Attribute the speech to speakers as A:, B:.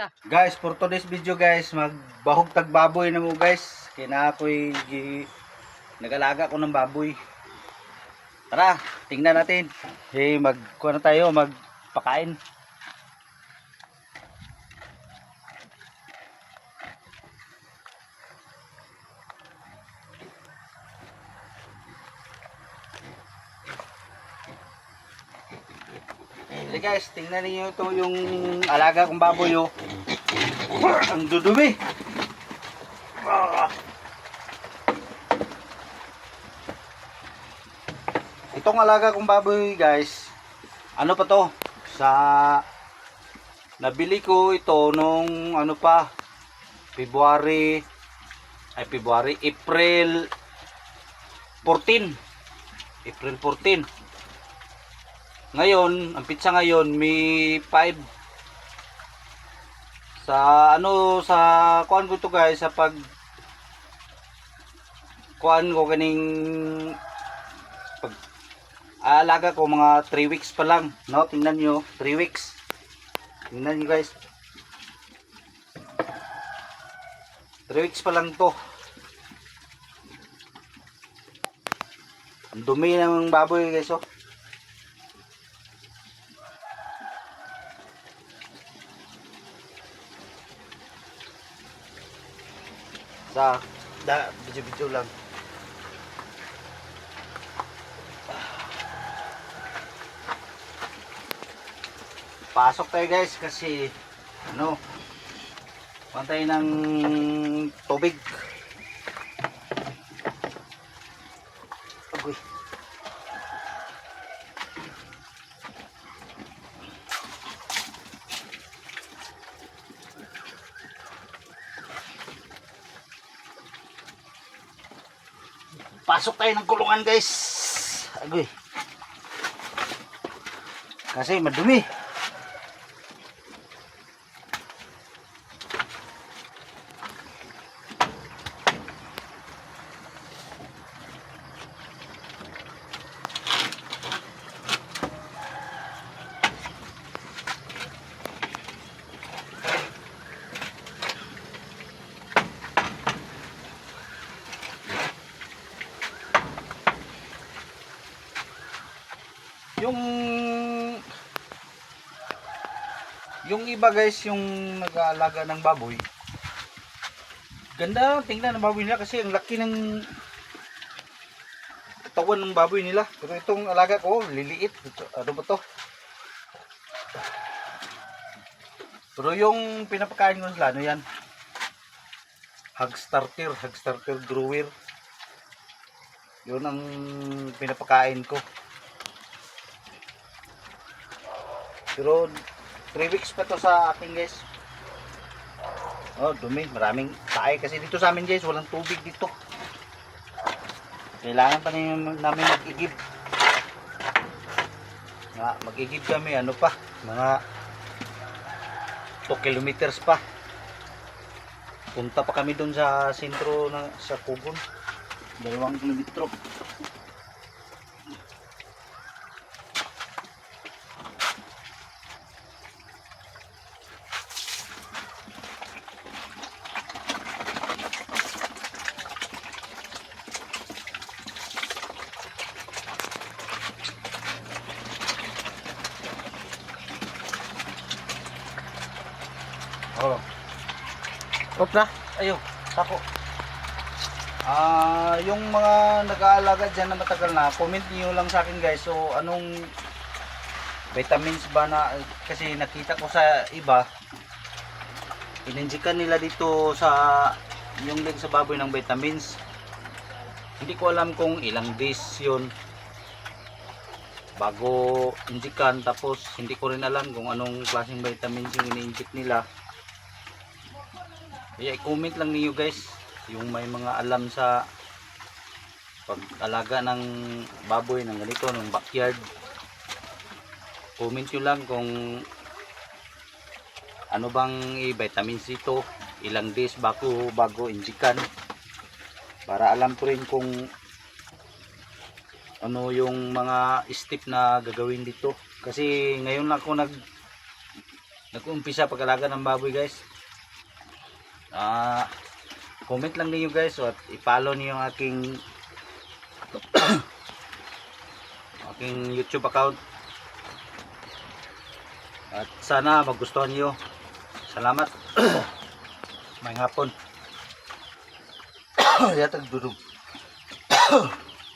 A: Guys, for today's video guys, magbahog tag baboy na mo guys. Kina ako'y nag-alaga ko ng baboy. Tara, tingnan natin. Magkuha na tayo, magpakain. Hey guys, tingnan niyo ito yung alaga kong baboy oh. Ang dudumi. Itong alaga kong baboy guys, ano pa to? Nabili ko ito nung ano pa, April 14. April 14. Ngayon, ang pizza ngayon may 5. Sa kuan ko to guys, sa kuan ko kaning alaga ko mga 3 weeks pa lang, no? Tingnan niyo, 3 weeks. Tingnan niyo guys. 3 weeks pa lang to. Ang dumi ng baboy guys oh. Video lang. Pasok tayo guys kasi pantay ng tubig. Uy. Pasok tayo ng kulungan guys. Agoy. Kasi madumi. Yung iba guys, yung nag-aalaga ng baboy, ganda tingnan ng baboy nila kasi ang laki ng katawan ng baboy nila. Pero itong alaga ko, liliit. Ano ba to? Pero yung pinapakain ko sila, ano yan? Hog starter grower. Yun ang pinapakain ko. Pero 3 weeks pa to sa akin guys. Oh, dumi, maraming tae kasi dito sa amin guys, walang tubig dito. Kailangan pa namin mag-igib. Mag-igib kami, ano pa, mga 2 kilometers pa. Punta pa kami dun sa sentro sa Kugon. 2 kilometro. Oh.
B: Opla.
A: Ayo, sako. Yung mga nag-aalaga dyan na matagal na, comment niyo lang sa akin guys. So, anong vitamins ba na, kasi nakita ko sa iba, ininjikan nila dito sa yung leg sa baboy ng vitamins. Hindi ko alam kung ilang days yun bago injikan, tapos hindi ko rin alam kung anong klaseng vitamins yung ini-inject nila. Kaya i-comment lang niyo guys yung may mga alam sa pag-alaga ng baboy ng ganito, ng backyard. Comment nyo lang kung ano bang i-vitamins dito, ilang days bago injikan, para alam ko rin kung ano yung mga step na gagawin dito. Kasi ngayon lang ako nag-umpisa pag-alaga ng baboy guys. Comment lang ninyo guys at i-follow niyo yung aking YouTube account. At sana magustuhan niyo. Salamat. May hapon. Yatag dudog.